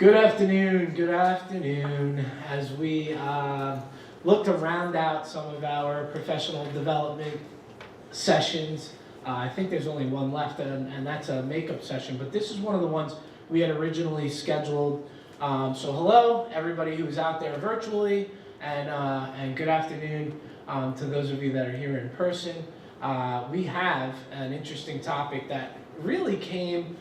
Good afternoon, good afternoon. As we look to round out some of our professional development sessions, I think there's only one left, and that's a makeup session, but this is one of the ones we had originally scheduled. So hello, everybody who's out there virtually, and good afternoon to those of you that are here in person. We have an interesting topic that really came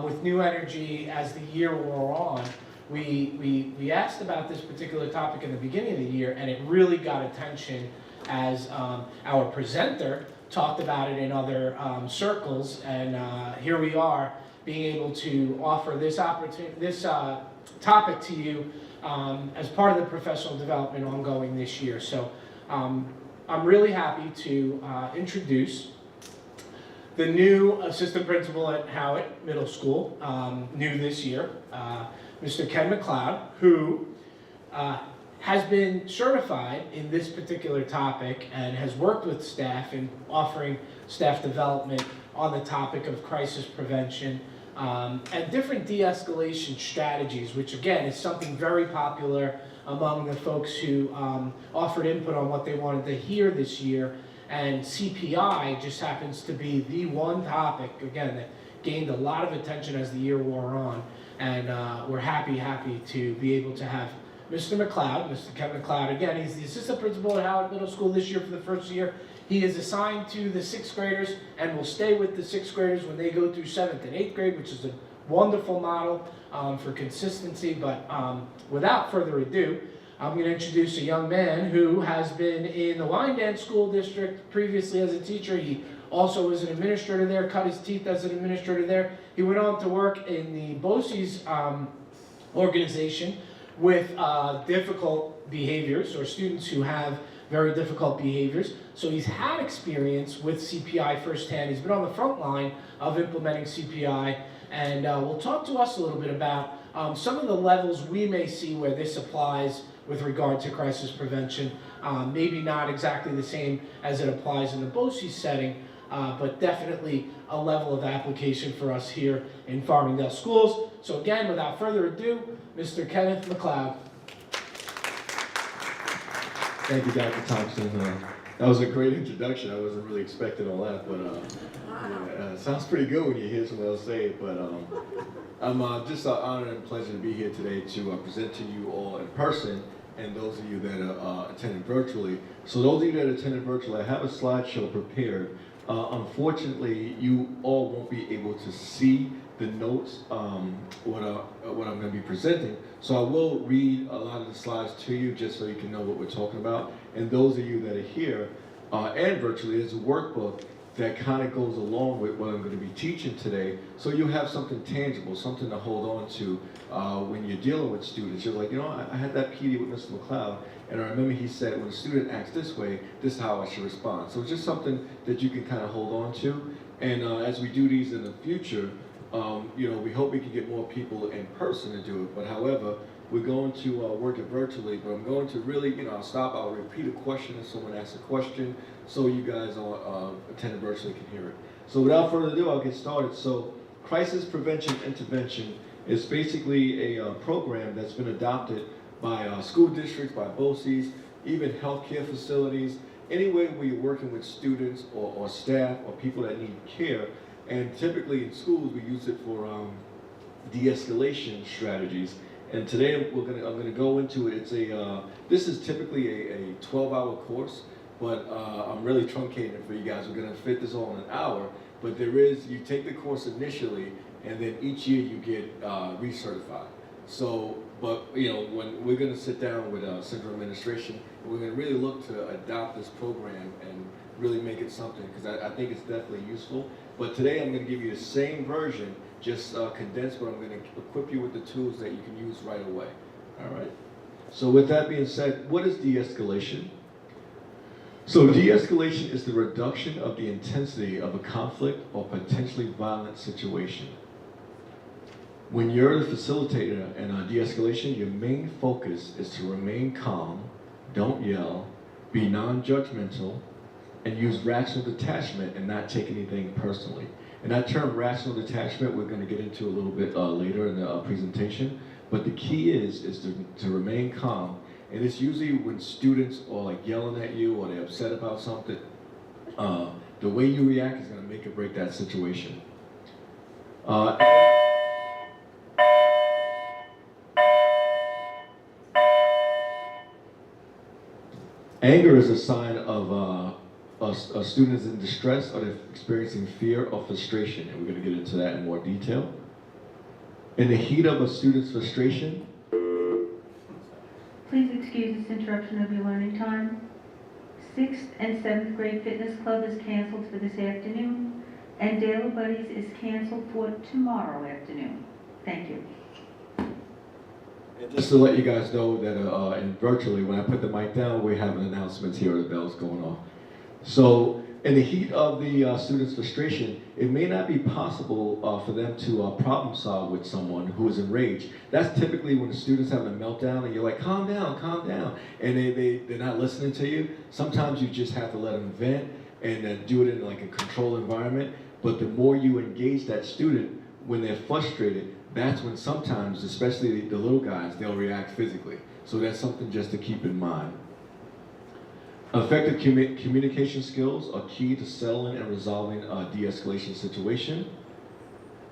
with new energy as the year wore on. We asked about this particular topic in the beginning of the year, and it really got attention as our presenter talked about it in other circles, and here we are being able to offer this topic to you as part of the professional development ongoing this year. So I'm really happy to introduce the new assistant principal at Howitt Middle School, new this year, Mr. Ken McCloud, who has been certified in this particular topic and has worked with staff in offering staff development on the topic of crisis prevention and different de-escalation strategies, which again is something very popular among the folks who offered input on what they wanted to hear this year. And CPI just happens to be the one topic, again, that gained a lot of attention as the year wore on. And we're happy to be able to have Mr. McCloud, Mr. Ken McCloud. Again, he's the assistant principal at Howard Middle School this year for the first year. He is assigned to the 6th graders and will stay with the 6th graders when they go through 7th and 8th grade, which is a wonderful model for consistency. But without further ado, I'm going to introduce a young man who has been in the Wyandanch School District previously as a teacher. He also was an administrator there, cut his teeth as an administrator there. He went on to work in the BOCES organization with difficult behaviors, or students who have very difficult behaviors. So he's had experience with CPI firsthand. He's been on the front line of implementing CPI, and will talk to us a little bit about some of the levels we may see where this applies with regard to crisis prevention. Maybe not exactly the same as it applies in the BOCES setting, but definitely a level of application for us here in Farmingdale Schools. So again, without further ado, Mr. Kenneth McCloud. Thank you, Dr. Thompson. That was a great introduction. I wasn't really expecting all that, but sounds pretty good when you hear someone else say it. But I'm just honored and pleasure to be here today to present to you all in person, and those of you that are attending virtually. So those of you that attended virtually, I have a slideshow prepared. Unfortunately, you all won't be able to see the notes, what I'm going to be presenting. So I will read a lot of the slides to you just so you can know what we're talking about. And those of you that are here and virtually, there's a workbook that kind of goes along with what I'm going to be teaching today. So you have something tangible, something to hold on to when you're dealing with students. You're like, you know, I had that PD with Mr. McCloud, and I remember he said, when a student acts this way, this is how I should respond. So it's just something that you can kind of hold on to. And as we do these in the future, you know, we hope we can get more people in person to do it. But however, we're going to work it virtually, but I'm going to really, you know, I'll repeat a question if someone asks a question, so you guys attending virtually can hear it. So without further ado, I'll get started. So crisis prevention intervention is basically a program that's been adopted by school districts, by BOCES, even healthcare facilities, anywhere where you're working with students or staff or people that need care. And typically in schools, we use it for de-escalation strategies. And today I'm going to go into it. This is typically a 12-hour course, but I'm really truncating it for you guys. We're going to fit this all in an hour. But you take the course initially, and then each year you get recertified. So, but you know, when we're going to sit down with Central Administration, we're going to really look to adopt this program and really make it something, because I think it's definitely useful. But today I'm going to give you the same version, just condensed, but I'm going to equip you with the tools that you can use right away. All right? So with that being said, what is de-escalation? So de-escalation is the reduction of the intensity of a conflict or potentially violent situation. When you're the facilitator in de-escalation, your main focus is to remain calm, don't yell, be non-judgmental, and use rational detachment and not take anything personally. And that term rational detachment we're going to get into a little bit later in the presentation, But the key is to remain calm. And it's usually when students are like yelling at you or they're upset about something, the way you react is going to make or break that situation. Anger is a sign of a student is in distress or they're experiencing fear or frustration, and we're going to get into that in more detail. In the heat of a student's frustration, please excuse this interruption of your learning time. 6th and 7th grade fitness club is canceled for this afternoon, and Daily Buddies is canceled for tomorrow afternoon. Thank you. and just to let you guys know that and virtually, when I put the mic down, we're having announcements here, the bells going off. So in the heat of the student's frustration, it may not be possible for them to problem solve with someone who is enraged. That's typically when the student's having a meltdown and you're like, calm down, and they're not listening to you. Sometimes you just have to let them vent and do it in like a controlled environment. But the more you engage that student when they're frustrated, that's when sometimes, especially the little guys, they'll react physically. So that's something just to keep in mind. Effective communication skills are key to settling and resolving a de-escalation situation.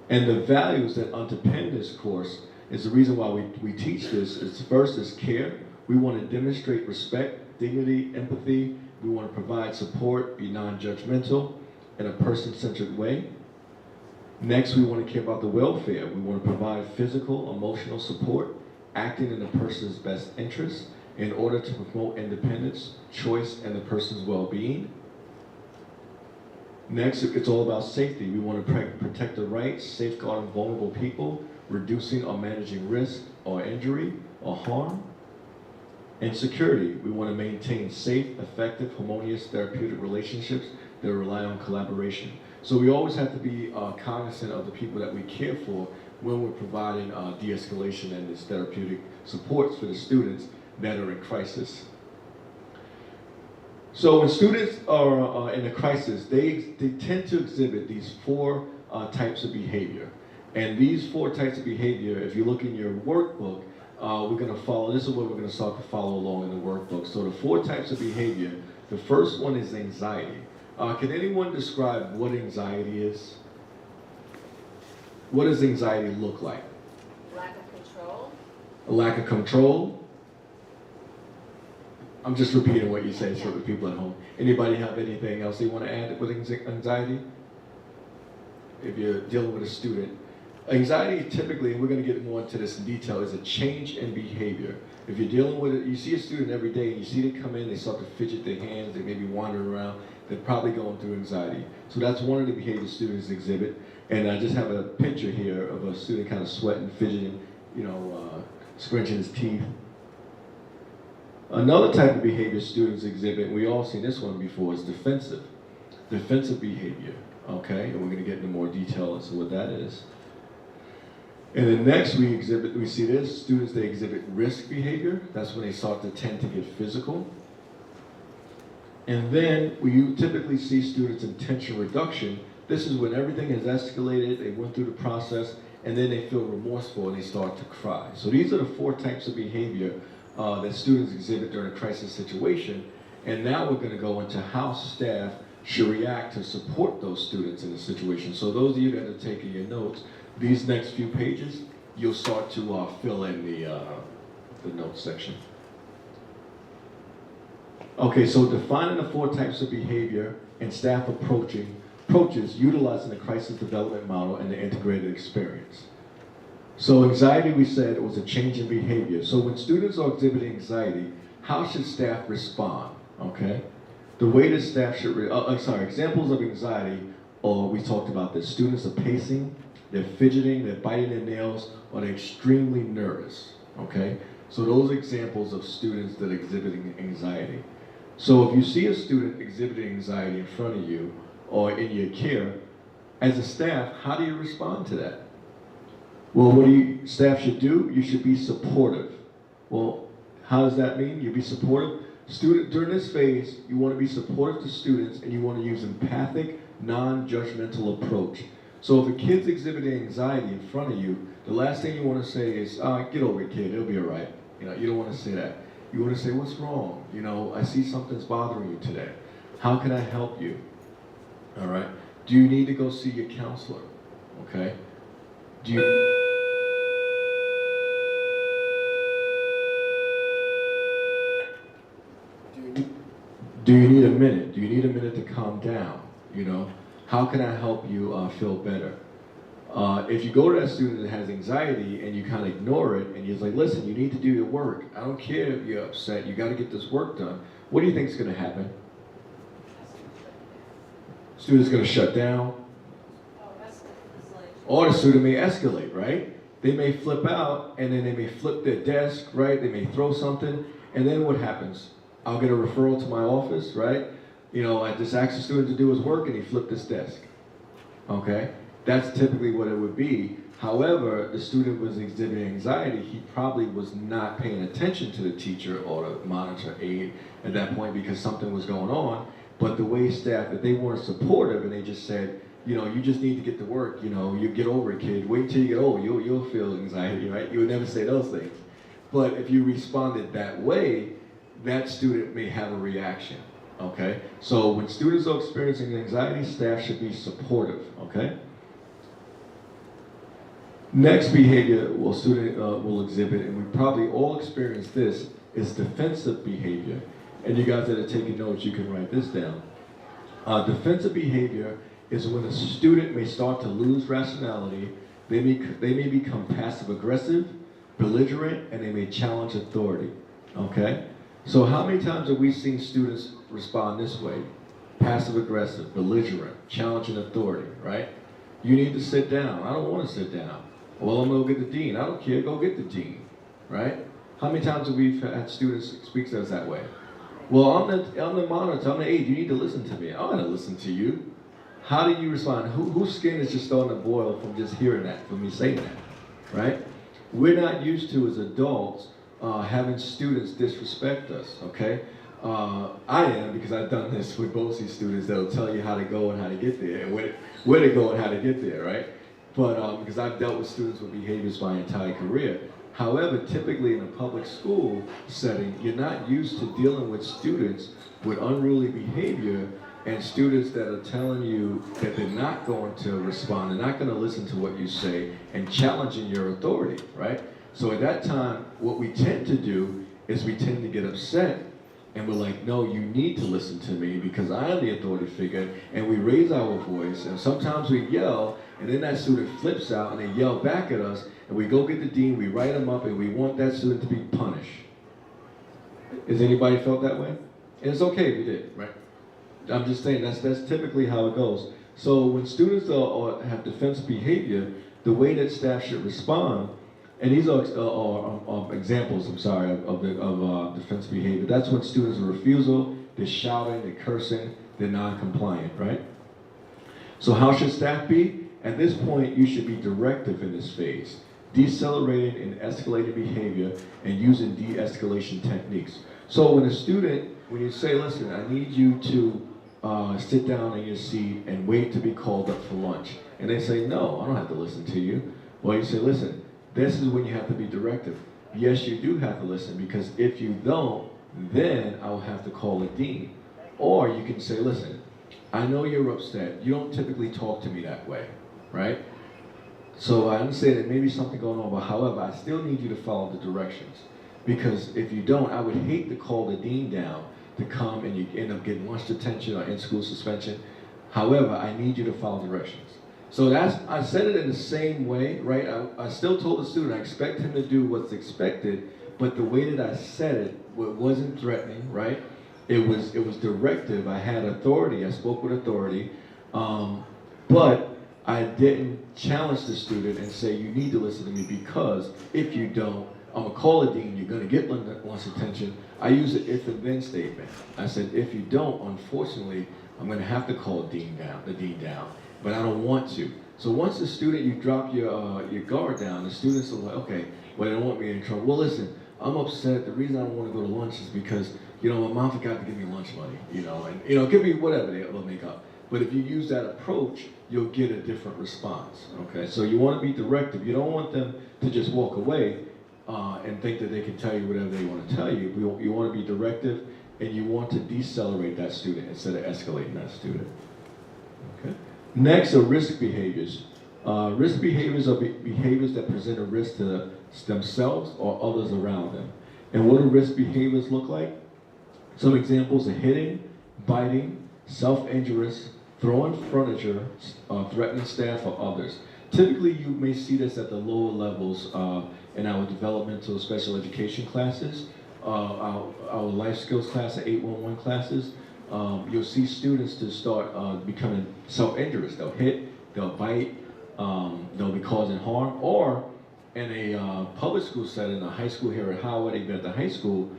And the values that underpin this course is the reason why we teach this. Is first is care. We want to demonstrate respect, dignity, empathy. We want to provide support, be non-judgmental in a person-centered way. Next, we want to care about the welfare. We want to provide physical, emotional support, acting in the person's best interest, in order to promote independence, choice, and the person's well-being. Next, it's all about safety. We want to protect the rights, safeguarding vulnerable people, reducing or managing risk or injury or harm. And security, we want to maintain safe, effective, harmonious therapeutic relationships that rely on collaboration. So we always have to be cognizant of the people that we care for when we're providing de-escalation and this therapeutic supports for the students that are in crisis. So when students are in a crisis, they tend to exhibit these 4 types of behavior. And these 4 types of behavior, if you look in your workbook, we're going to follow, this is what we're going to start to follow along in the workbook. So the 4 types of behavior, the first one is anxiety. Can anyone describe what anxiety is? What does anxiety look like? Lack of control. A lack of control. I'm just repeating what you said so the people at home. Anybody have anything else they want to add with anxiety? If you're dealing with a student. Anxiety typically, and we're going to get more into this in detail, is a change in behavior. If you're dealing with it, you see a student every day and you see them come in, they start to fidget their hands, they maybe wander around, they're probably going through anxiety. So that's one of the behaviors students exhibit. And I just have a picture here of a student kind of sweating, fidgeting, scrunching his teeth. Another type of behavior students exhibit, and we all seen this one before, is defensive. Defensive behavior, okay? And we're going to get into more detail as to what that is. And then next we see this, students, they exhibit risk behavior. That's when they start to tend to get physical. And then we typically see students in tension reduction. This is when everything has escalated, they went through the process, and then they feel remorseful and they start to cry. So these are the 4 types of behavior that students exhibit during a crisis situation. And now we're going to go into how staff should react to support those students in the situation. So those of you that are taking your notes, these next few pages, you'll start to fill in the notes section. Okay, so defining the 4 types of behavior and staff approaches utilizing the crisis development model and the integrated experience. So anxiety, we said, it was a change in behavior. So when students are exhibiting anxiety, how should staff respond, okay? The way that staff should, examples of anxiety, or we talked about this. Students are pacing, they're fidgeting, they're biting their nails, or they're extremely nervous, okay? So those are examples of students that are exhibiting anxiety. So if you see a student exhibiting anxiety in front of you, or in your care, as a staff, how do you respond to that? Well, what staff should do? You should be supportive. Well, how does that mean? You be supportive. During this phase, you want to be supportive to students, and you want to use empathic, non-judgmental approach. So if a kid's exhibiting anxiety in front of you, the last thing you want to say is, get over it, kid, it'll be all right. You know, you don't want to say that. You want to say, what's wrong? You know, I see something's bothering you today. How can I help you? All right. Do you need to go see your counselor? Okay. Do you need a minute? Do you need a minute to calm down? You know, how can I help you feel better? If you go to that student that has anxiety and you kind of ignore it and you're like, listen, you need to do your work. I don't care if you're upset. You got to get this work done. What do you think is going to happen? Student's going to shut down. Or the student may escalate, right? They may flip out and then they may flip their desk, right? They may throw something. And then what happens? I'll get a referral to my office, right? You know, I just asked the student to do his work and he flipped his desk. Okay? That's typically what it would be. However, the student was exhibiting anxiety. He probably was not paying attention to the teacher or the monitor aide at that point because something was going on. But the way staff, if they weren't supportive and they just said, you know, you just need to get to work, you know, you get over it, kid. Wait till you get old, you'll feel anxiety, right? You would never say those things. But if you responded that way, that student may have a reaction, okay? So when students are experiencing anxiety, staff should be supportive, okay? Next behavior student will exhibit, and we probably all experience this, is defensive behavior. And you guys that are taking notes, you can write this down. Defensive behavior is when a student may start to lose rationality, they may become passive-aggressive, belligerent, and they may challenge authority, okay? So how many times have we seen students respond this way? Passive-aggressive, belligerent, challenging authority, right? You need to sit down. I don't want to sit down. Well, I'm going to go get the dean. I don't care. Go get the dean, right? How many times have we had students speak to us that way? Well, I'm the monitor. I'm the aide. You need to listen to me. I'm going to listen to you. How do you respond? Whose skin is just starting to boil from just hearing that, from me saying that, right? We're not used to, as adults, having students disrespect us, okay? I am, because I've done this with both these students that'll tell you how to go and how to get there, and where to go and how to get there, right? But because I've dealt with students with behaviors my entire career. However, typically in a public school setting, you're not used to dealing with students with unruly behavior and students that are telling you that they're not going to respond, they're not going to listen to what you say, and challenging your authority, right? So at that time, what we tend to do is we tend to get upset, and we're like, no, you need to listen to me because I am the authority figure, and we raise our voice, and sometimes we yell, and then that student flips out, and they yell back at us, and we go get the dean, we write them up, and we want that student to be punished. Has anybody felt that way? And it's okay if you did, right? I'm just saying that's typically how it goes. So when students have defensive behavior, the way that staff should respond, and these are examples, I'm sorry, of defensive behavior. That's when students are refusal, they're shouting, they're cursing, they're non-compliant, right? So how should staff be? At this point, you should be directive in this phase, decelerating and escalating behavior and using de-escalation techniques. So when you say, listen, I need you to sit down in your seat and wait to be called up for lunch. And they say, no, I don't have to listen to you. Well, you say, listen, this is when you have to be directive. Yes, you do have to listen, because if you don't, then I'll have to call a dean. Or you can say, listen, I know you're upset. You don't typically talk to me that way, right? So I understand that maybe something going on, but however, I still need you to follow the directions. Because if you don't, I would hate to call the dean down to come and you end up getting lunch detention or in-school suspension. However, I need you to follow directions. So I said it in the same way, right? I still told the student I expect him to do what's expected, but the way that I said it wasn't threatening, right? It was directive. I had authority. I spoke with authority, but I didn't challenge the student and say, you need to listen to me, because if you don't, I'm gonna call a dean, you're gonna get lunch detention. I use an if and then statement. I said, if you don't, unfortunately, I'm gonna have to call the dean down, but I don't want to. So once the student, you drop your guard down, the students are like, okay, well, they don't want me in trouble. Well, listen, I'm upset. The reason I don't want to go to lunch is because, my mom forgot to give me lunch money, and, it could be whatever they'll make up. But if you use that approach, you'll get a different response, okay? So you want to be directive. You don't want them to just walk away and think that they can tell you whatever they want to tell you. You want to be directive, and you want to decelerate that student instead of escalating that student, okay? Next are risk behaviors. Risk behaviors are behaviors that present a risk to themselves or others around them. And what do risk behaviors look like? Some examples are hitting, biting, self-injurious, throwing furniture, threatening staff or others. Typically, you may see this at the lower levels in our developmental special education classes, our life skills class, the 811 classes. You'll see students to start becoming self-injurious. They'll hit, they'll bite, they'll be causing harm, or in a public school setting, a high school here at Howard, even at the high school,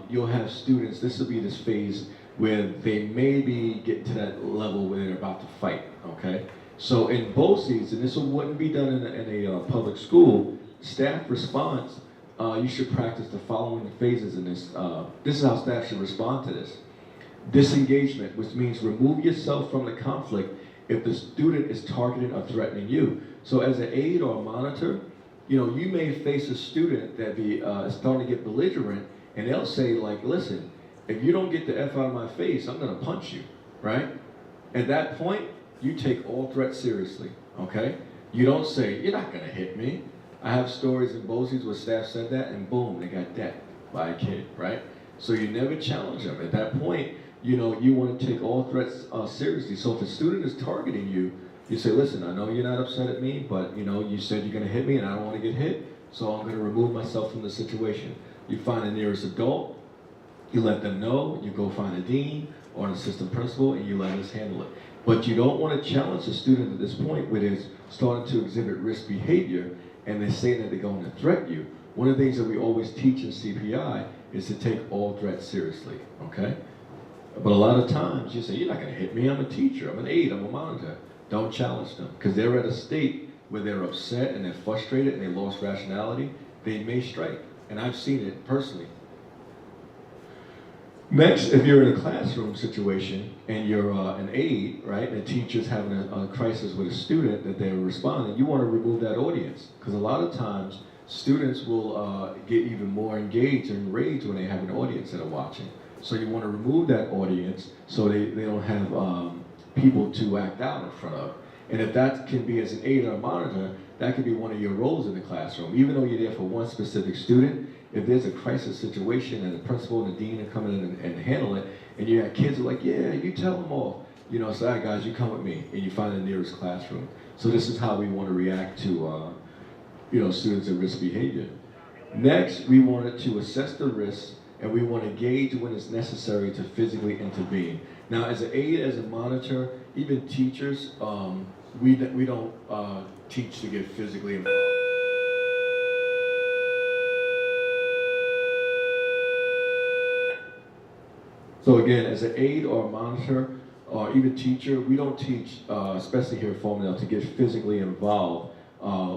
you'll have students, this will be this phase where they may be getting to that level where they're about to fight, okay? So in BOCES, and this wouldn't be done in a public school, staff response, you should practice the following phases in this. This is how staff should respond to this. Disengagement, which means remove yourself from the conflict if the student is targeting or threatening you. So as an aide or a monitor, you know, you may face a student that is starting to get belligerent, and they'll say like, listen, if you don't get the F out of my face, I'm gonna punch you, right? At that point, you take all threats seriously, okay? You don't say, you're not gonna hit me. I have stories in BOCES where staff said that, and boom, they got decked by a kid, right? So you never challenge them. At that point, you know, you wanna take all threats seriously. So if a student is targeting you, you say, listen, I know you're not upset at me, but you know, you said you're gonna hit me and I don't wanna get hit, so I'm gonna remove myself from the situation. You find the nearest adult, you let them know, you go find a dean or an assistant principal, and you let us handle it. But you don't want to challenge a student at this point where they're starting to exhibit risk behavior and they're saying that they're going to threaten you. One of the things that we always teach in CPI is to take all threats seriously, okay? But a lot of times you say, you're not going to hit me, I'm a teacher, I'm an aide, I'm a monitor. Don't challenge them, because they're at a state where they're upset and they're frustrated and they lost rationality. They may strike, and I've seen it personally. Next, if you're in a classroom situation and you're an aide, right, and the teacher's having a crisis with a student that they're responding, you want to remove that audience, because a lot of times students will get even more engaged and enraged when they have an audience that are watching. So you want to remove that audience so they don't have people to act out in front of. And if that can be as an aide or a monitor, that could be one of your roles in the classroom. Even though you're there for one specific student, if there's a crisis situation and the principal and the dean are coming in and handle it, and you have kids who are like, yeah, you tell them off. You know, so all right, guys, you come with me, and you find the nearest classroom. So this is how we want to react to, you know, students at risk behavior. Next, we wanted to assess the risks, and we want to gauge when it's necessary to physically intervene. Now, as an aide, as a monitor, even teachers, we don't teach to get physically involved. So again, as an aide or a monitor, or even teacher, we don't teach, especially here at Farmingdale, to get physically involved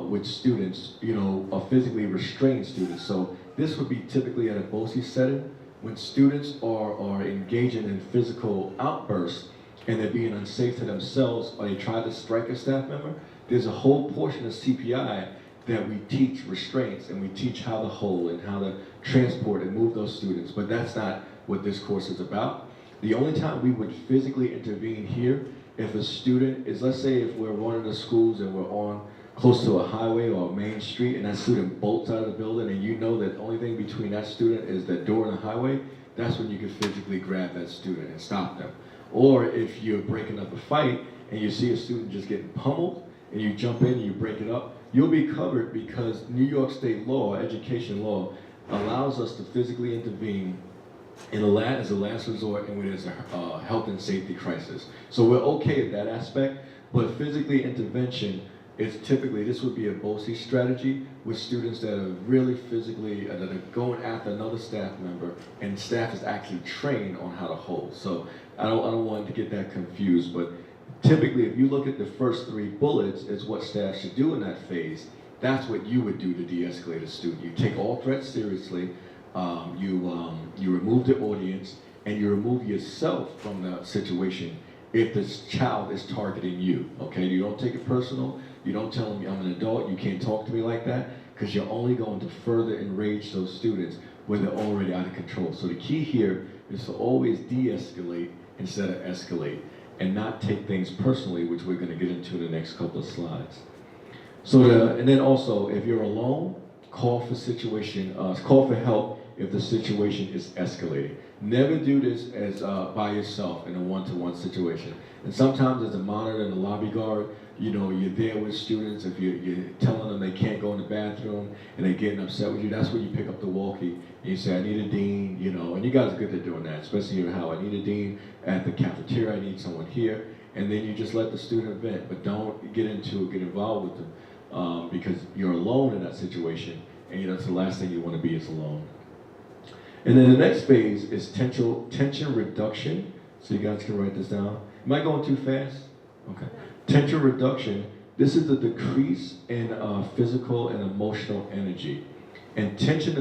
with students, you know, or physically restrain students. So this would be typically at a BOCES setting, when students are engaging in physical outbursts and they're being unsafe to themselves, or they try to strike a staff member. There's a whole portion of CPI that we teach restraints, and we teach how to hold and how to transport and move those students, but that's not what this course is about. The only time we would physically intervene here, if a student is, let's say if we're one of the schools and we're on close to a highway or a main street, and that student bolts out of the building, and you know that the only thing between that student is the door and the highway, that's when you can physically grab that student and stop them. Or if you're breaking up a fight and you see a student just getting pummeled, and you jump in and you break it up, you'll be covered, because New York State law, education law, allows us to physically intervene as a last resort and when there's a health and safety crisis. So we're okay at that aspect, but physically intervention is typically, this would be a BOCES strategy with students that are really physically, that are going after another staff member, and staff is actually trained on how to hold. So I don't want to get that confused, but typically if you look at the first 3 bullets, is what staff should do in that phase. That's what you would do to de-escalate a student. You take all threats seriously, you remove the audience, and you remove yourself from the situation, if this child is targeting you, okay? You don't take it personal. You don't tell them, I'm an adult, you can't talk to me like that, because you're only going to further enrage those students when they're already out of control. So the key here is to always de-escalate instead of escalate, and not take things personally, which we're gonna get into in the next couple of slides. So, and then also, if you're alone, call for help if the situation is escalating. Never do this as by yourself in a one-to-one situation. And sometimes as a monitor and a lobby guard, you know, you're there with students. If you're telling them they can't go in the bathroom and they're getting upset with you, that's when you pick up the walkie and you say, I need a dean, you know, and you guys are good at doing that, especially here how I need a dean at the cafeteria, I need someone here, and then you just let the student vent, but don't get involved with them because you're alone in that situation, and you know, that's the last thing you want to be is alone. And then the next phase is tension reduction. So you guys can write this down. Am I going too fast? Okay. Tension reduction, this is the decrease in physical and emotional energy. And tension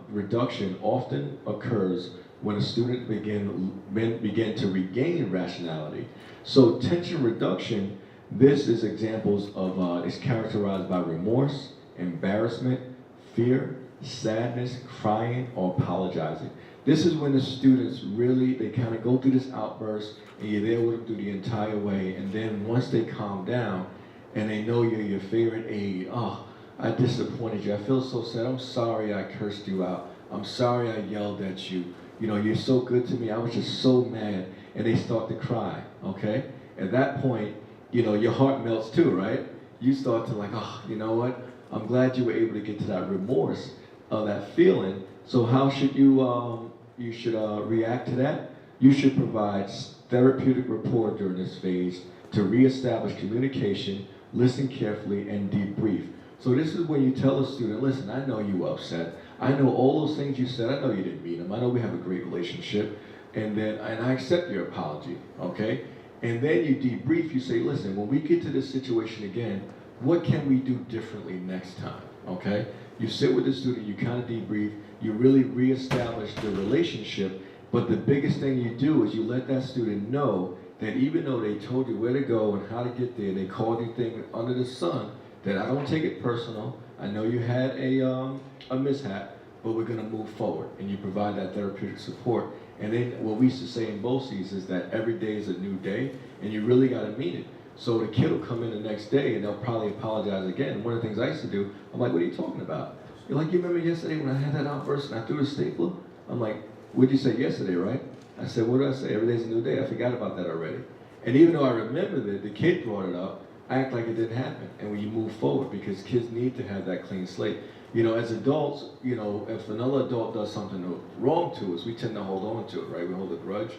reduction often occurs when a student begin to regain rationality. So tension reduction, this is examples of, is characterized by remorse, embarrassment, fear, sadness, crying, or apologizing. This is when the students really, they kind of go through this outburst and you're there with them through the entire way, and then once they calm down and they know you're your favorite aide, oh, I disappointed you, I feel so sad, I'm sorry I cursed you out, I'm sorry I yelled at you, you know, you're so good to me, I was just so mad, and they start to cry, okay? At that point, you know, your heart melts too, right? You start to like, oh, you know what? I'm glad you were able to get to that remorse, that feeling. So how should you, you should react to that? You should provide therapeutic rapport during this phase to reestablish communication, listen carefully, and debrief. So this is when you tell a student, listen, I know you were upset. I know all those things you said. I know you didn't mean them. I know we have a great relationship. And I accept your apology, okay? And then you debrief, you say, listen, when we get to this situation again, what can we do differently next time, okay? You sit with the student, you kind of debrief, you really reestablish the relationship, but the biggest thing you do is you let that student know that even though they told you where to go and how to get there, they called you things under the sun, that I don't take it personal, I know you had a mishap, but we're gonna move forward, and you provide that therapeutic support. And then what we used to say in BOCES is that every day is a new day, and you really gotta mean it. So the kid will come in the next day and they'll probably apologize again. One of the things I used to do, I'm like, what are you talking about? You're like, you remember yesterday when I had that outburst and I threw the stapler? I'm like, what'd you say yesterday, right? I said, what did I say? Every day's a new day. I forgot about that already. And even though I remembered it, the kid brought it up, I act like it didn't happen. And we move forward because kids need to have that clean slate. You know, as adults, you know, if another adult does something wrong to us, we tend to hold on to it, right? We hold a grudge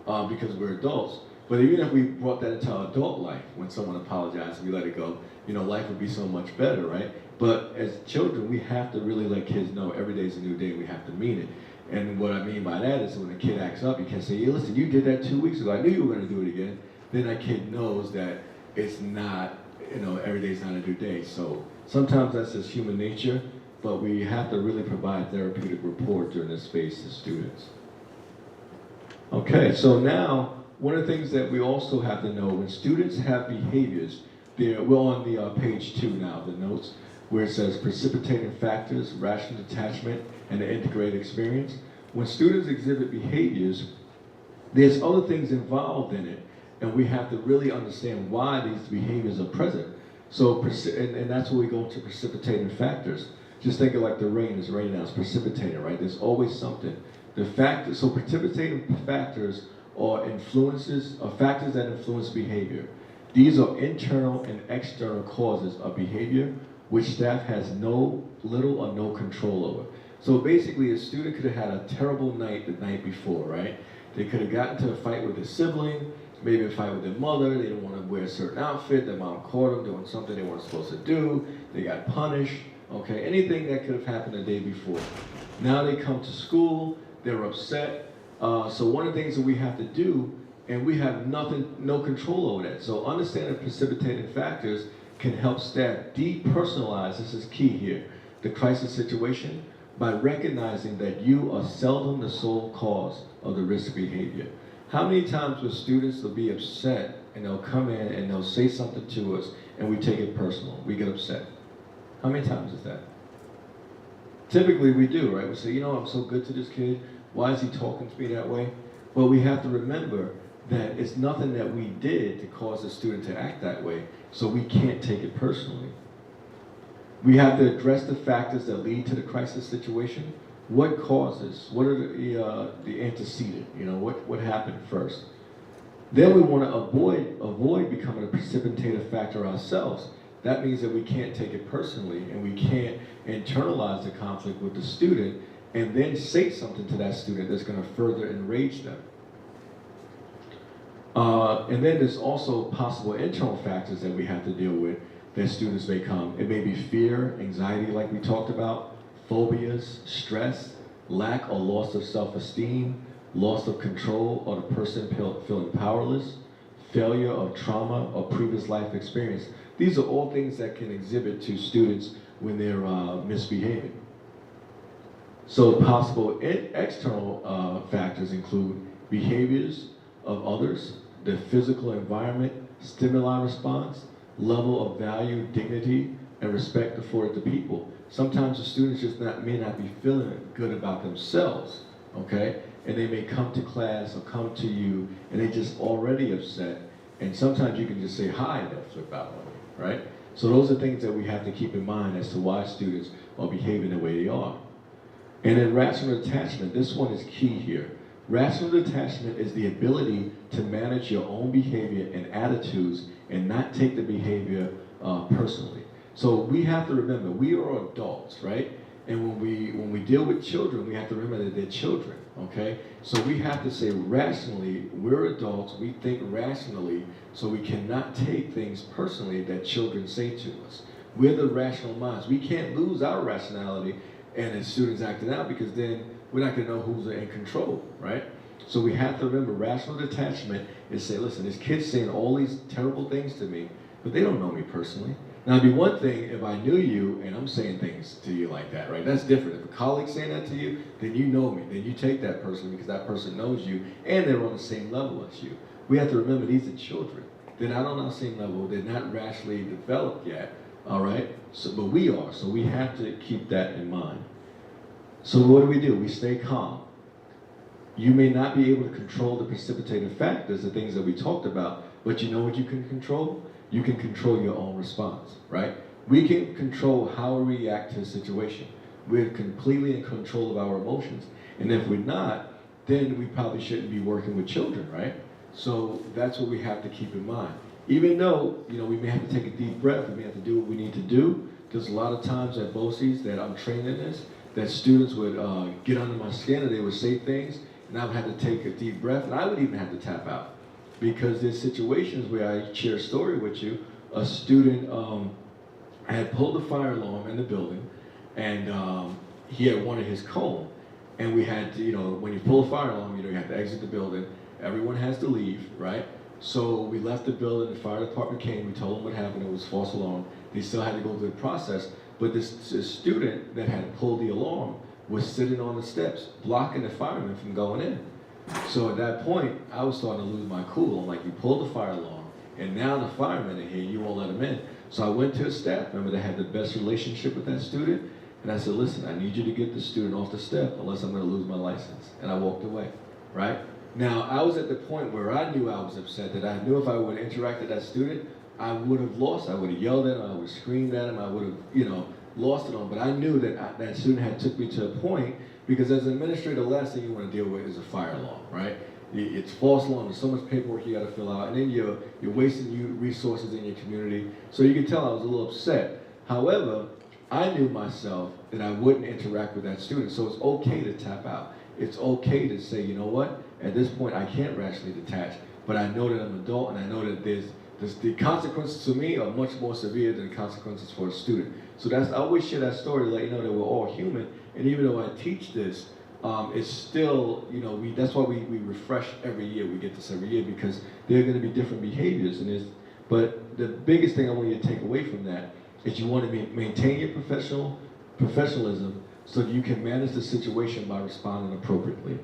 because we're adults. But even if we brought that into our adult life, when someone apologized and we let it go, you know, life would be so much better, right? But as children, we have to really let kids know every day's a new day, we have to mean it. And what I mean by that is when a kid acts up, you can't say, hey, listen, you did that 2 weeks ago, I knew you were gonna do it again. Then that kid knows that it's not, you know, every day's not a new day. So sometimes that's just human nature, but we have to really provide therapeutic rapport during this phase to students. Okay, so now, one of the things that we also have to know, when students have behaviors, we're on the page 2 now, the notes, where it says precipitating factors, rational detachment, and the integrated experience. When students exhibit behaviors, there's other things involved in it, and we have to really understand why these behaviors are present. So, and that's where we go to precipitating factors. Just think of like the rain is raining now, it's precipitating, right? There's always something. So precipitating factors are factors that influence behavior. These are internal and external causes of behavior which staff has little or no control over. So basically a student could have had a terrible night the night before, right? They could have gotten into a fight with a sibling, maybe a fight with their mother, they didn't want to wear a certain outfit, their mom caught them doing something they weren't supposed to do, they got punished, okay? Anything that could have happened the day before. Now they come to school, they're upset. So one of the things that we have to do, and we have no control over that. So understanding precipitating factors can help staff depersonalize, this is key here, the crisis situation by recognizing that you are seldom the sole cause of the risk behavior. How many times will students will be upset and they'll come in and they'll say something to us and we take it personal, we get upset? How many times is that? Typically we do, right? We say, you know, I'm so good to this kid, why is he talking to me that way? But we have to remember that it's nothing that we did to cause the student to act that way, so we can't take it personally. We have to address the factors that lead to the crisis situation. What causes? What are the antecedent? You know, what happened first? Then we want to avoid becoming a precipitative factor ourselves. That means that we can't take it personally and we can't internalize the conflict with the student and then say something to that student that's going to further enrage them. And then there's also possible internal factors that we have to deal with that students may come. It may be fear, anxiety like we talked about, phobias, stress, lack or loss of self-esteem, loss of control or the person feeling powerless, failure of trauma or previous life experience. These are all things that can exhibit to students when they're misbehaving. So possible external factors include behaviors of others, the physical environment, stimuli response, level of value, dignity, and respect afforded to people. Sometimes the students just may not be feeling good about themselves, okay? And they may come to class or come to you and they just already upset. And sometimes you can just say hi and they'll flip out on you, right? So those are things that we have to keep in mind as to why students are behaving the way they are. And then rational detachment, this one is key here. Rational detachment is the ability to manage your own behavior and attitudes and not take the behavior personally. So we have to remember, we are adults, right? And when we deal with children, we have to remember that they're children, okay? So we have to say rationally, we're adults, we think rationally, so we cannot take things personally that children say to us. We're the rational minds. We can't lose our rationality and the students acting out, because then we're not going to know who's in control, right? So we have to remember rational detachment is say, listen, this kid's saying all these terrible things to me, but they don't know me personally. Now, it'd be one thing if I knew you and I'm saying things to you like that, right? That's different. If a colleague's saying that to you, then you know me. Then you take that personally because that person knows you and they're on the same level as you. We have to remember these are children. They're not on our same level. They're not rationally developed yet, all right? So, but we are, so we have to keep that in mind. So what do? We stay calm. You may not be able to control the precipitating factors, the things that we talked about, but you know what you can control? You can control your own response, right? We can control how we react to a situation. We're completely in control of our emotions. And if we're not, then we probably shouldn't be working with children, right? So that's what we have to keep in mind. Even though, you know, we may have to take a deep breath, we may have to do what we need to do. There's a lot of times at BOCES that I'm trained in this, that students would get under my skin and they would say things, and I would have to take a deep breath, and I would even have to tap out. Because there's situations where I share a story with you. A student had pulled the fire alarm in the building, and he had wanted his cone. And we had to, you know, when you pull a fire alarm, you know, you have to exit the building. Everyone has to leave, right? So we left the building, the fire department came, we told them what happened, it was false alarm. They still had to go through the process, but this student that had pulled the alarm was sitting on the steps, blocking the firemen from going in. So at that point, I was starting to lose my cool. I'm like, you pulled the fire alarm, and now the firemen are here, you won't let them in. So I went to a staff member that had the best relationship with that student, and I said, listen, I need you to get the student off the step, unless I'm gonna lose my license. And I walked away, right? Now, I was at the point where I knew I was upset, that I knew if I would interact with that student, I would have lost. I would have yelled at him, I would have screamed at him, I would have, you know, lost it on. But I knew that that student had took me to a point, because as an administrator, the last thing you want to deal with is a fire alarm, right? It's false alarm, there's so much paperwork you got to fill out, and then you're wasting resources in your community. So you can tell I was a little upset. However, I knew myself that I wouldn't interact with that student, so it's okay to tap out. It's okay to say, you know what, at this point I can't rationally detach, but I know that I'm an adult, and I know that the consequences to me are much more severe than the consequences for a student. So I always share that story to let you know that we're all human, and even though I teach this, it's still, you know, that's why we refresh every year. We get this every year because there are going to be different behaviors, but the biggest thing I want you to take away from that is you want to maintain your professionalism so that you can manage the situation by responding appropriately.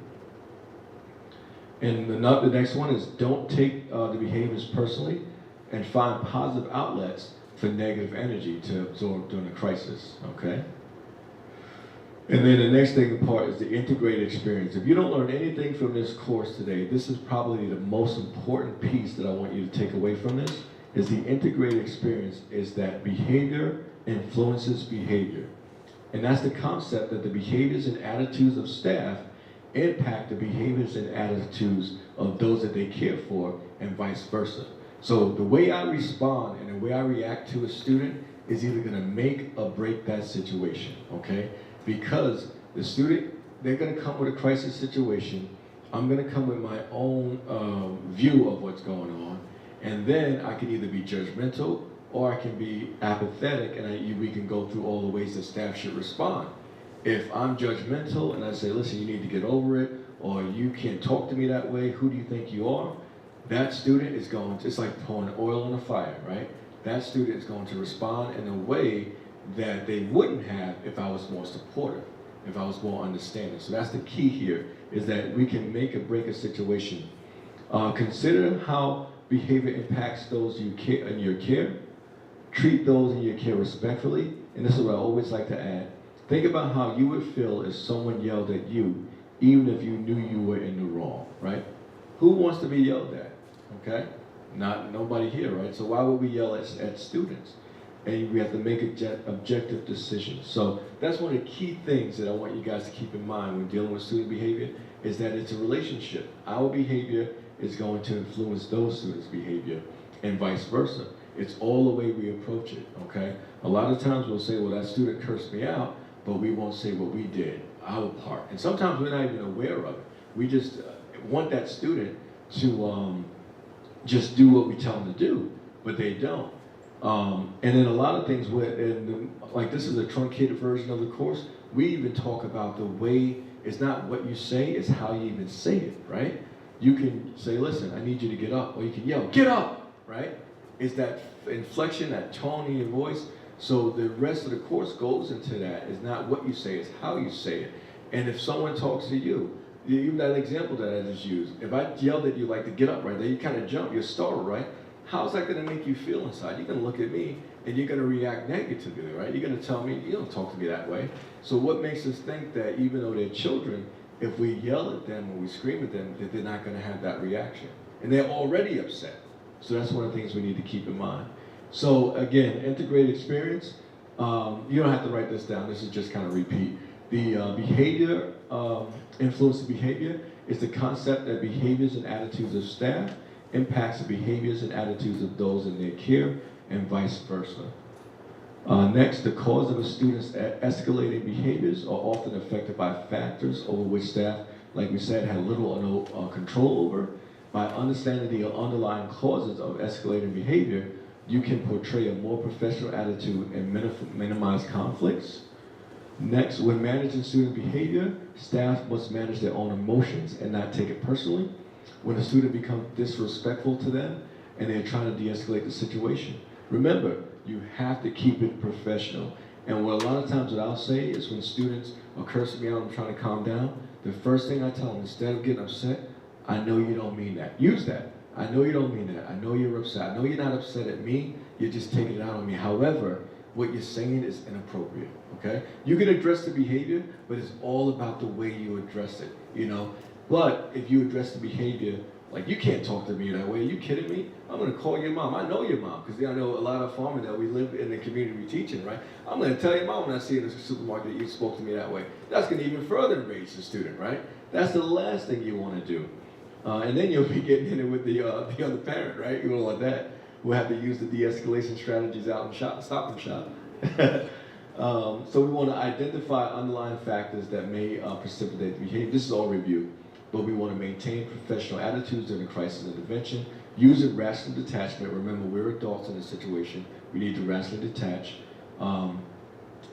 And the next one is don't take the behaviors personally and find positive outlets for negative energy to absorb during a crisis, okay? And then the next thing part is the integrated experience. If you don't learn anything from this course today, this is probably the most important piece that I want you to take away from this, is the integrated experience is that behavior influences behavior. And that's the concept that the behaviors and attitudes of staff impact the behaviors and attitudes of those that they care for and vice versa. So the way I respond and the way I react to a student is either gonna make or break that situation, okay? Because the student, they're gonna come with a crisis situation, I'm gonna come with my own view of what's going on, and then I can either be judgmental or I can be apathetic, and we can go through all the ways that staff should respond. If I'm judgmental and I say, listen, you need to get over it, or you can't talk to me that way, who do you think you are? That student is going to, it's like pouring oil on a fire, right? That student is going to respond in a way that they wouldn't have if I was more supportive, if I was more understanding. So that's the key here, is that we can make or break a situation. Consider how behavior impacts those you care, in your care. Treat those in your care respectfully, and this is what I always like to add. Think about how you would feel if someone yelled at you, even if you knew you were in the wrong, right? Who wants to be yelled at, okay? Nobody here, right? So why would we yell at students? And we have to make objective decisions. So that's one of the key things that I want you guys to keep in mind when dealing with student behavior, is that it's a relationship. Our behavior is going to influence those students' behavior and vice versa. It's all the way we approach it, okay? A lot of times we'll say, well, that student cursed me out, but we won't say what we did, our part. And sometimes we're not even aware of it. We just want that student to just do what we tell them to do, but they don't. And then a lot of things, like this is a truncated version of the course, we even talk about the way, it's not what you say, it's how you even say it, right? You can say, listen, I need you to get up, or you can yell, get up, right? It's that inflection, that tone in your voice. So the rest of the course goes into that. It's not what you say, it's how you say it. And if someone talks to you, even that example that I just used, if I yelled at you like to get up right there, you kind of jump, you're startled, right? How's that going to make you feel inside? You're going to look at me and you're going to react negatively, right? You're going to tell me, you don't talk to me that way. So what makes us think that even though they're children, if we yell at them or we scream at them, that they're not going to have that reaction? And they're already upset. So that's one of the things we need to keep in mind. So again, integrated experience, you don't have to write this down, this is just kind of repeat. The behavior, influence of behavior, is the concept that behaviors and attitudes of staff impacts the behaviors and attitudes of those in their care and vice versa. Next, the cause of a student's escalating behaviors are often affected by factors over which staff, like we said, had little or no control over. By understanding the underlying causes of escalating behavior, you can portray a more professional attitude and minimize conflicts. Next, when managing student behavior, staff must manage their own emotions and not take it personally. When a student becomes disrespectful to them and they're trying to de-escalate the situation, remember, you have to keep it professional. And what a lot of times what I'll say is when students are cursing me out and I'm trying to calm down, the first thing I tell them, instead of getting upset, I know you don't mean that. Use that. I know you don't mean that. I know you're upset. I know you're not upset at me. You're just taking it out on me. However, what you're saying is inappropriate, okay? You can address the behavior, but it's all about the way you address it, you know? But if you address the behavior, like you can't talk to me that way. Are you kidding me? I'm gonna call your mom. I know your mom, because I know a lot of farmers that we live in the community we teaching, right? I'm gonna tell your mom when I see you in the supermarket that you spoke to me that way. That's gonna even further enrage the student, right? That's the last thing you wanna do. And then you'll be getting in it with the other parent, right? You don't want that. We'll have to use the de-escalation strategies out and stop and shop. So we want to identify underlying factors that may precipitate the behavior. This is all review, but we want to maintain professional attitudes during crisis intervention. Use a rational detachment. Remember, we're adults in this situation. We need to rationally detach. And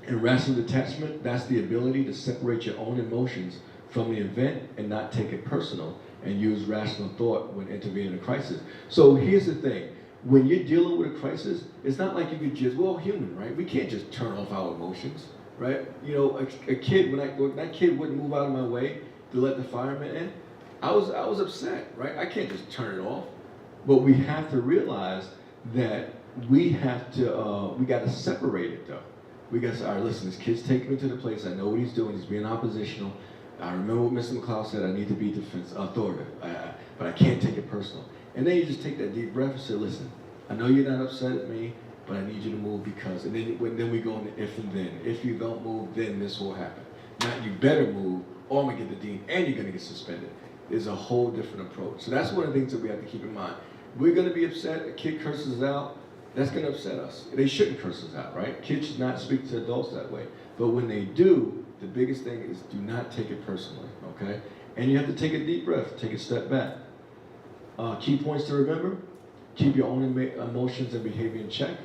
rational detachment, that's the ability to separate your own emotions from the event and not take it personal, and use rational thought when intervening in a crisis. So here's the thing. When you're dealing with a crisis, it's not like you could just, we're all human, right? We can't just turn off our emotions, right? You know, a kid, when that kid wouldn't move out of my way to let the fireman in, I was upset, right? I can't just turn it off. But we have to realize that we have to, we got to separate it though. We got to say, all right, listen, this kid's taking me to the place. I know what he's doing. He's being oppositional. I remember what Mr. McCloud said. I need to be authoritative, but I can't take it personal. And then you just take that deep breath and say, listen, I know you're not upset at me, but I need you to move because, and then we go into if and then. If you don't move, then this will happen. Not you better move, or I'm gonna get the dean, and you're gonna get suspended. There's a whole different approach. So that's one of the things that we have to keep in mind. We're gonna be upset, a kid curses us out, that's gonna upset us. They shouldn't curse us out, right? Kids should not speak to adults that way. But when they do, the biggest thing is do not take it personally, okay? And you have to take a deep breath, take a step back. Key points to remember: keep your own emotions and behavior in check.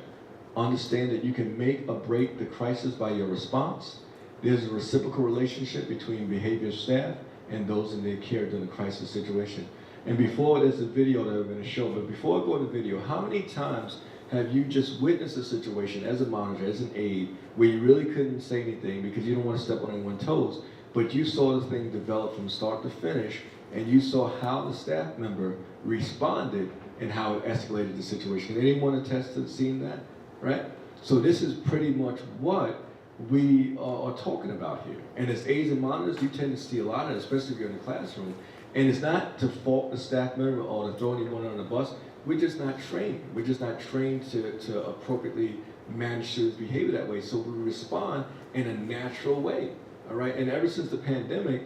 Understand that you can make or break the crisis by your response. There's a reciprocal relationship between behavior staff and those in their care during the crisis situation. And before, there's a video that I'm going to show, but before I go to the video, how many times have you just witnessed a situation as a monitor, as an aide, where you really couldn't say anything because you don't want to step on anyone's toes, but you saw the thing develop from start to finish, and you saw how the staff member responded and how it escalated the situation? Anyone attest to seeing that, right? So this is pretty much what we are talking about here. And as aides and monitors, you tend to see a lot of it, especially if you're in the classroom. And it's not to fault the staff member or to throw anyone on the bus. We're just not trained. We're just not trained to appropriately manage students' behavior that way. So we respond in a natural way, all right? And ever since the pandemic,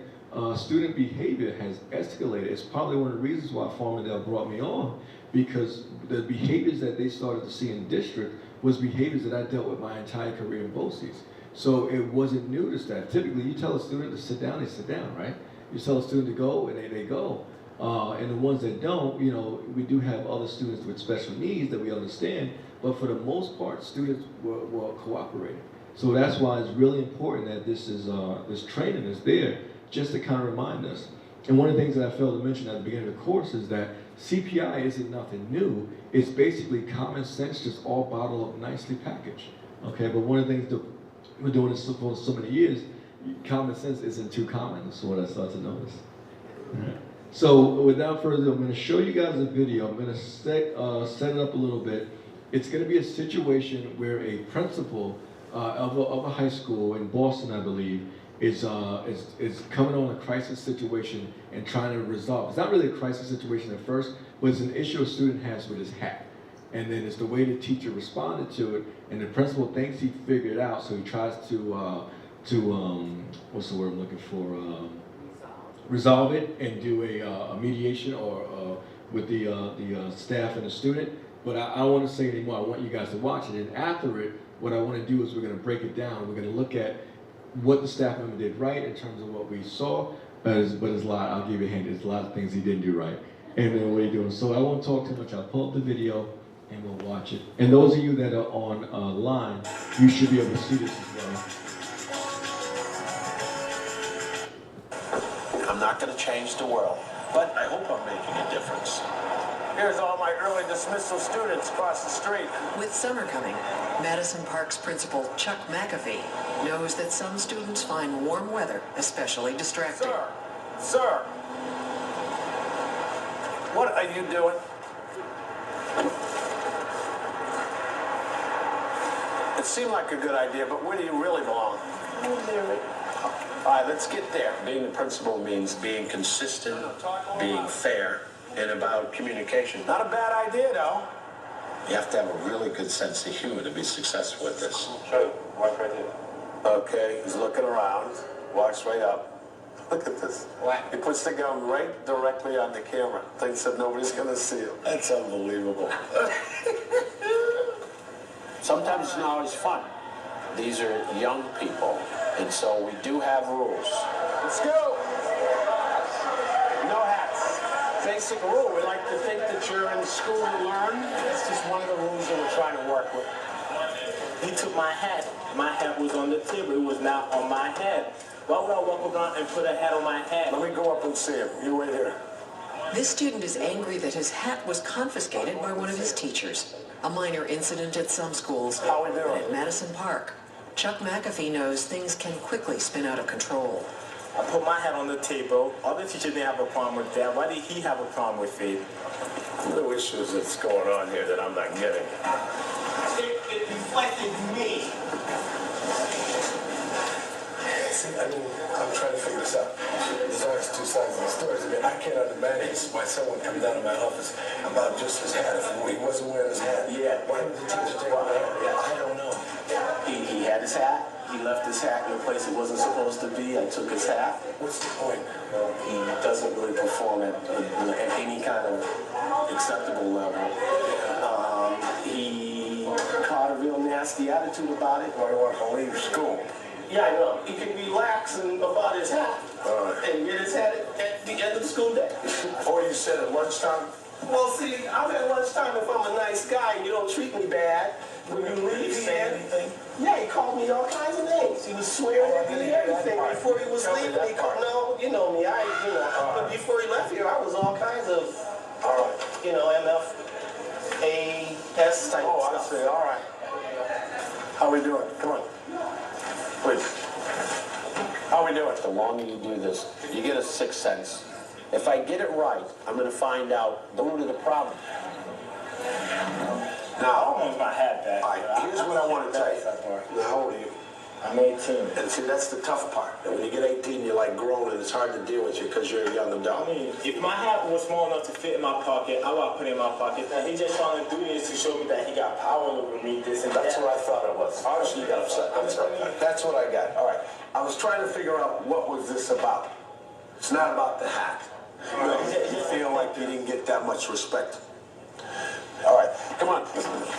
student behavior has escalated. It's probably one of the reasons why Farmingdale brought me on, because the behaviors that they started to see in district was behaviors that I dealt with my entire career in BOCES. So it wasn't new to staff. Typically, you tell a student to sit down, they sit down, right? You tell a student to go, and they go. And the ones that don't, you know, we do have other students with special needs that we understand, but for the most part, students were cooperating. So that's why it's really important that this training is there, just to kind of remind us. And one of the things that I failed to mention at the beginning of the course is that CPI isn't nothing new. It's basically common sense, just all bottled up, nicely packaged. Okay, but one of the things that we're doing this for so many years, common sense isn't too common. That's what I started to notice. Right. So without further ado, I'm going to show you guys a video. I'm going to set it up a little bit. It's going to be a situation where a principal of a high school in Boston, I believe, is coming on a crisis situation and trying to resolve. It's not really a crisis situation at first, but it's an issue a student has with his hat. And then it's the way the teacher responded to it, and the principal thinks he figured it out, so he tries to what's the word I'm looking for? Resolve it and do a mediation or with the staff and the student. But I don't want to say anymore. I want you guys to watch it. And after it, what I want to do is we're going to break it down. We're going to look at what the staff member did right in terms of what we saw. But there's a lot. I'll give you a hint. There's a lot of things he didn't do right. And then what are you doing? So I won't talk too much. I'll pull up the video and we'll watch it. And those of you that are online, you should be able to see this as well. I'm not going to change the world, but I hope I'm making a difference. Here's all my early dismissal students across the street. With summer coming, Madison Park's principal, Chuck McAfee, knows that some students find warm weather especially distracting. Sir, what are you doing? It seemed like a good idea, but where do you really belong? All right, let's get there. Being a principal means being consistent, being fair, and about communication. Not a bad idea, though. You have to have a really good sense of humor to be successful with this. Show you. Watch right here. Okay, he's looking around. Walks right up. Look at this. What? He puts the gun right directly on the camera. Thinks that nobody's going to see him. That's unbelievable. Sometimes it's not always fun. These are young people, and so we do have rules. Let's go! No hats. Basic rule. We like to think that you're in school to learn. It's just one of the rules that we're trying to work with. He took my hat. My hat was on the table. It was now on my head. Why would I walk around and put a hat on my head? Let me go up and see him. You wait here. This student is angry that his hat was confiscated by one of his teachers. A minor incident at some schools, How we doing? but at Madison Park, Chuck McAfee knows things can quickly spin out of control. I put my hat on the table. Other teachers didn't have a problem with that. Why did he have a problem with it? No issues that's going on here that I'm not getting. It reflected me. See, I'm trying to figure this out. There's always two sides of the story. I cannot imagine why someone comes down to my office about just his hat. If he wasn't wearing his hat, why would the teacher take my hat? I don't know. He had his hat. He left his hat in a place it wasn't supposed to be. I took his hat. What's the point? He doesn't really perform at any kind of acceptable level. He caught a real nasty attitude about it. Why do you want to leave school? Yeah, I know. He can relax about his hat and get his hat at the end of the school day. Or you said at lunchtime? Well, see, I'm at lunchtime if I'm a nice guy and you don't treat me bad. When you leave here, yeah, he called me all kinds of names. He was swearing at me and everything. Before he was leaving, he called, no, you know me, but before he left here, I was all kinds of, MF-A-S type Oh, I stuff. see, all right. How we doing? Come on. Please. How we doing? The longer you do this, you get a sixth sense. If I get it right, I'm going to find out the root of the problem. I almost my hat back. All right, here's what I want to tell you. Now, how old are you? I'm 18. And see, that's the tough part. And when you get 18, you're like grown, and it's hard to deal with you because you're a young adult. I mean, if my hat was small enough to fit in my pocket, I would put it in my pocket. Now, he's just trying to do this to show me that he got power over me, this and That's that. what I thought it was. Honestly, you got upset. That's what I got. All right. I was trying to figure out what was this about. It's not about the hat. You feel like you didn't get that much respect. All right, come on.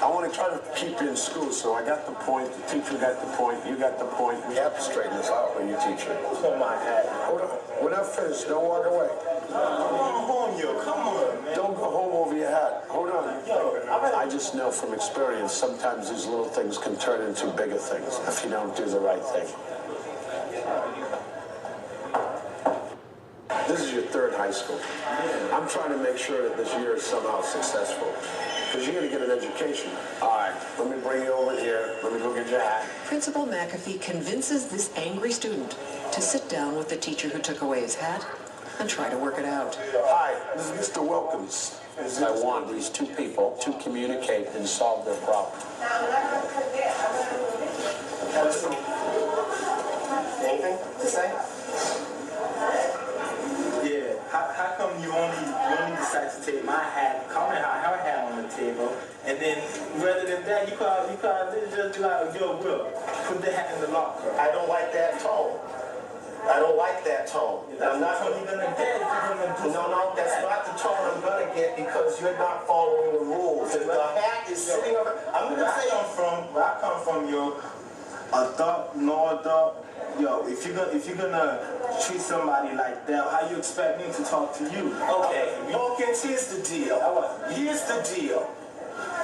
I want to try to keep you in school, so I got the point. The teacher got the point. You got the point. We have to straighten this out when you teacher. Put my hat. Hold on. We're not finished. Don't walk away. Come home, yo. Come on, man. Don't go home over your hat. Hold on. Yo, I just know from experience, sometimes these little things can turn into bigger things if you don't do the right thing. This is your third high school. I'm trying to make sure that this year is somehow successful. Because you're going to get an education. All right, let me bring you over here. Let me go get your hat. Principal McAfee convinces this angry student to sit down with the teacher who took away his hat and try to work it out. Hi, this is Mr. Wilkins. I want these two people to communicate and solve their problem. anything to say? Yeah. How come you only decide to take my hat, comment her hat on the table, and then rather than that, you could just be like, yo, Will, put the hat in the locker. I don't like that tone. I don't like that tone. That's not what you're gonna get. No, that's not the tone I'm gonna get because you're not following the rules. And the hat is sitting over. I'm gonna say where I come from, yo, adult, no adult. Yo, if you're gonna treat somebody like that, how you expect me to talk to you? okay, Wilkins, here's the deal. Here's the deal.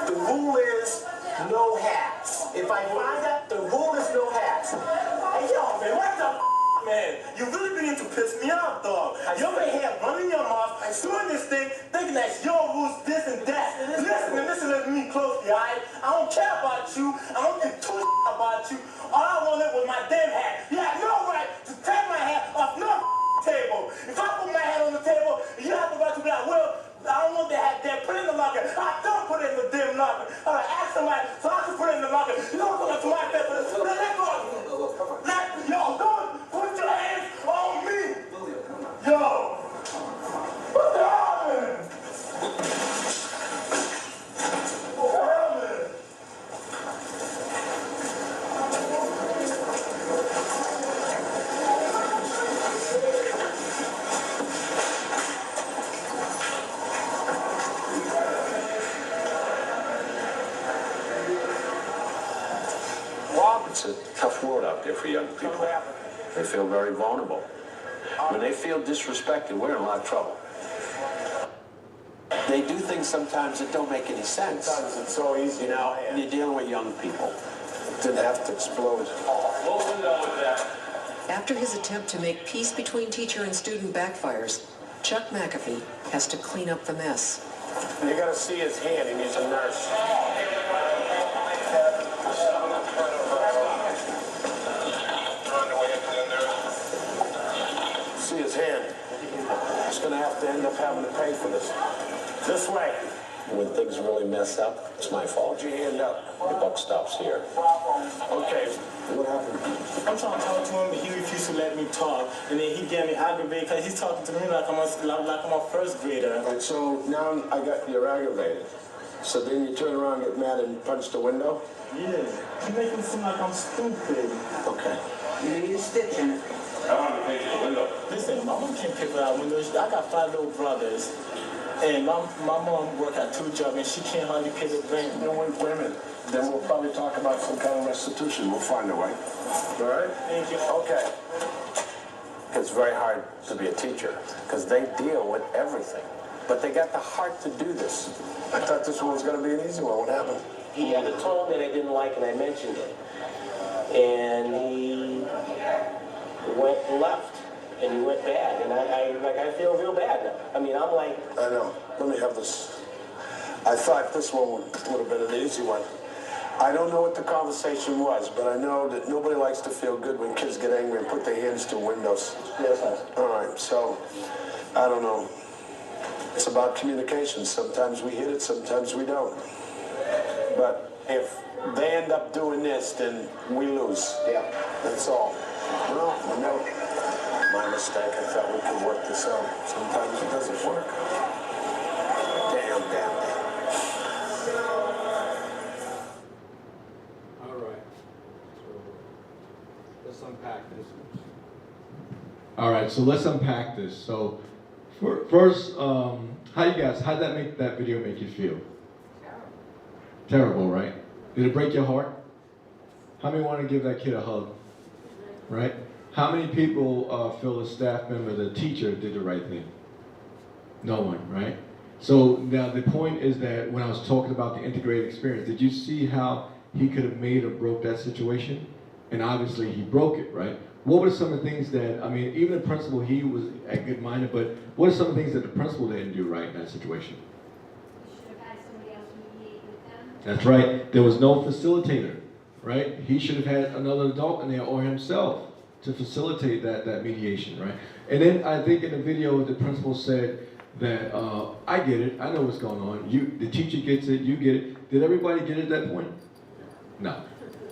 The rule is no hats. If I find out the rule is no hats. Hey, yo, man, what the man? You really begin to piss me off, dog. You over here running your mouth, doing this thing, thinking that your rules, this and that. Listen to me closely, alright? I don't care about you. I don't give two about you. All I wanted was my damn hat. You have no right to take my hat off no table. If I put my hat on the table, you have the right to be like, well, I don't want that hat there. Put it in the locker. I don't put it in the damn locker. All right, ask somebody so I can put it in the locker. You don't come up to my bed for this. Let go. Yo, don't put your hands on me. Yo. What the hell, man? What the hell, man? It's a tough world out there for young people. They feel very vulnerable. When they feel disrespected, we're in a lot of trouble. They do things sometimes that don't make any sense. Sometimes it's so easy. You know, you're dealing with young people. Didn't have to explode. After his attempt to make peace between teacher and student backfires, Chuck McAfee has to clean up the mess. You gotta see his hand. He needs a nurse. things really mess up, it's my fault. Put your hand up. The buck stops here. Okay, what happened? I'm trying to talk to him, but he refused to let me talk. And then he get me aggravated because he's talking to me like I'm a first grader. And so now you're aggravated. So then you turn around, get mad, and punch the window? Yeah, he making it seem like I'm stupid. Okay. You need a stitch in it. I want to paint the window. Listen, my mom can't pick out windows. I got 5 little brothers. And my mom work at 2 jobs and she can't hardly pay the rent. No, wait a minute. Then we'll probably talk about some kind of restitution. We'll find a way. All right? Thank you. Okay. It's very hard to be a teacher because they deal with everything. But they got the heart to do this. I thought this one was going to be an easy one. What happened? He had a tone that I didn't like, and I mentioned it. And he went left, and he went bad. And I feel real bad now. I mean, I'm like... I know. Let me have this. I thought this one would have been an easy one. I don't know what the conversation was, but I know that nobody likes to feel good when kids get angry and put their hands to windows. Yes, sir. All right, so, I don't know. It's about communication. Sometimes we hit it, sometimes we don't. But if they end up doing this, then we lose. Yeah. That's all. Well, no, my mistake. I thought we could work this out. Sometimes it doesn't work. Damn. All right. So let's unpack this. All right, so let's unpack this. So first, how'd that make that video make you feel? Terrible, right? Did it break your heart? How many want to give that kid a hug? Right? How many people feel the staff member, the teacher, did the right thing? No one, right? So now the point is that when I was talking about the integrated experience, did you see how he could have made or broke that situation? And obviously he broke it, right? What were some of the things that, I mean, even the principal, he was a good-minded, but what are some of the things that the principal didn't do right in that situation? Should have had somebody else mediate with them. That's right. There was no facilitator, right? He should have had another adult in there or himself to facilitate that mediation, right? And then I think in the video, the principal said that, I get it. I know what's going on. The teacher gets it. You get it. Did everybody get it at that point? No.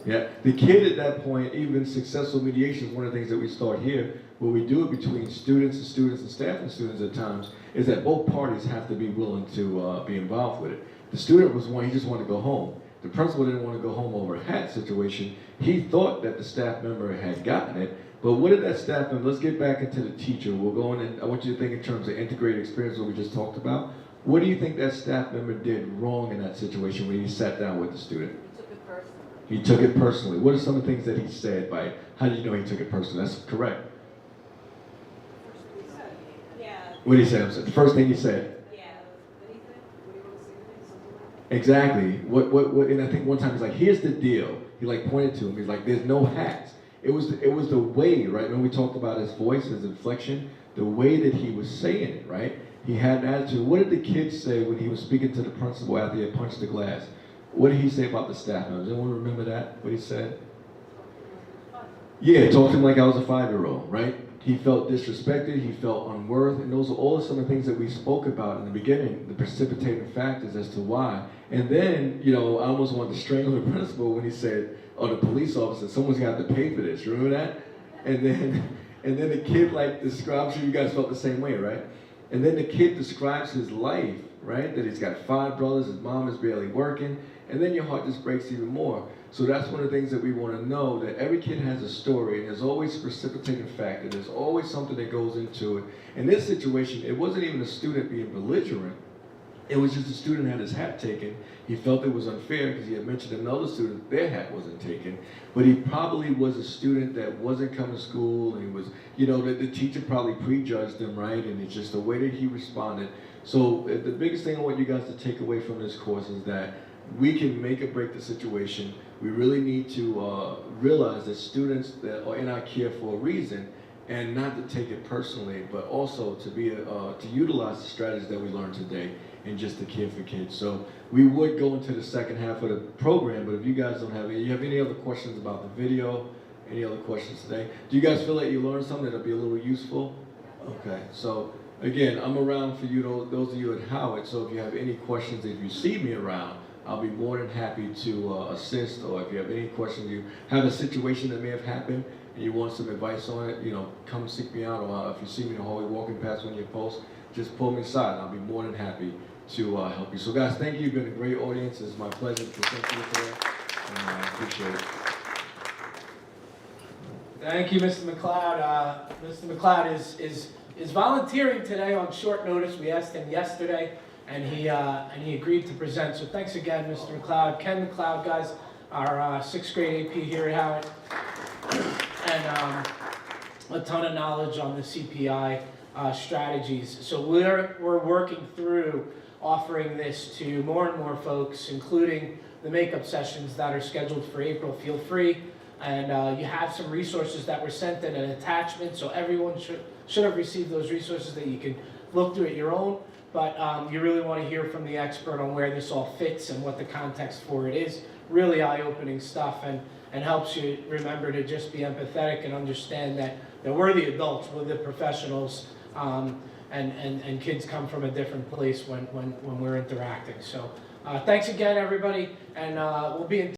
Yeah. The kid at that point, even successful mediation is one of the things that we start here, where we do it between students and staff and students at times, is that both parties have to be willing to be involved with it. The student was one, he just wanted to go home. The principal didn't want to go home over a hat situation. He thought that the staff member had gotten it, but what did that staff member, let's get back into the teacher. We'll go in and I want you to think in terms of integrated experience, what we just talked about. What do you think that staff member did wrong in that situation when he sat down with the student? He took it personally. He took it personally. What are some of the things that he said by, how did you know he took it personally? That's correct. Yeah. What did he say? The first thing he said. Yeah. What do you think? What do you want to say to him? Something like that? Exactly. What? And I think one time he's like, here's the deal. He like pointed to him. He's like, there's no hats. It was the way, right? When we talked about his voice, his inflection, the way that he was saying it, right? He had an attitude. What did the kids say when he was speaking to the principal after he had punched the glass? What did he say about the staff members? Anyone remember that? What he said? Yeah, talked to him like I was a 5-year-old, right? He felt disrespected, he felt unworthy, and those are all some of the things that we spoke about in the beginning, the precipitating factors as to why. And then, I almost wanted to strangle the principal when he said, the police officer, someone's got to pay for this, remember that? And then the kid describes, you guys felt the same way, right? And then the kid describes his life, right? That he's got 5 brothers, his mom is barely working, and then your heart just breaks even more. So that's one of the things that we want to know, that every kid has a story, and there's always a precipitating factor. There's always something that goes into it. In this situation, it wasn't even a student being belligerent. It was just a student had his hat taken. He felt it was unfair because he had mentioned another student, their hat wasn't taken. But he probably was a student that wasn't coming to school, and he was, the teacher probably prejudged him, right? And it's just the way that he responded. So the biggest thing I want you guys to take away from this course is that we can make or break the situation. We really need to realize that students that are in our care for a reason, and not to take it personally, but also to be to utilize the strategies that we learned today and just to care for kids. So we would go into the second half of the program, but if you guys don't have you have any other questions about the video, any other questions today? Do you guys feel like you learned something that'll be a little useful? Okay, so again, I'm around for you, those of you at Howard, so if you have any questions, if you see me around, I'll be more than happy to assist, or if you have any questions, you have a situation that may have happened, and you want some advice on it, come seek me out, or if you see me in the hallway walking past one of your posts, just pull me aside, and I'll be more than happy to help you. So guys, thank you. You've been a great audience. It's my pleasure to present to you today, and I appreciate it. Thank you, Mr. McCloud. Mr. McCloud is volunteering today on short notice. We asked him yesterday, and he agreed to present. So thanks again, Mr. McCloud. Ken McCloud, guys, our 6th grade AP here at Howard, and a ton of knowledge on the CPI strategies. So we're working through offering this to more and more folks, including the makeup sessions that are scheduled for April. Feel free. And you have some resources that were sent in an attachment, so everyone should have received those resources that you can look through at your own. But you really want to hear from the expert on where this all fits and what the context for it is. Really eye-opening stuff, and helps you remember to just be empathetic and understand that we're the adults, we're the professionals, and kids come from a different place when we're interacting. So thanks again, everybody, and we'll be in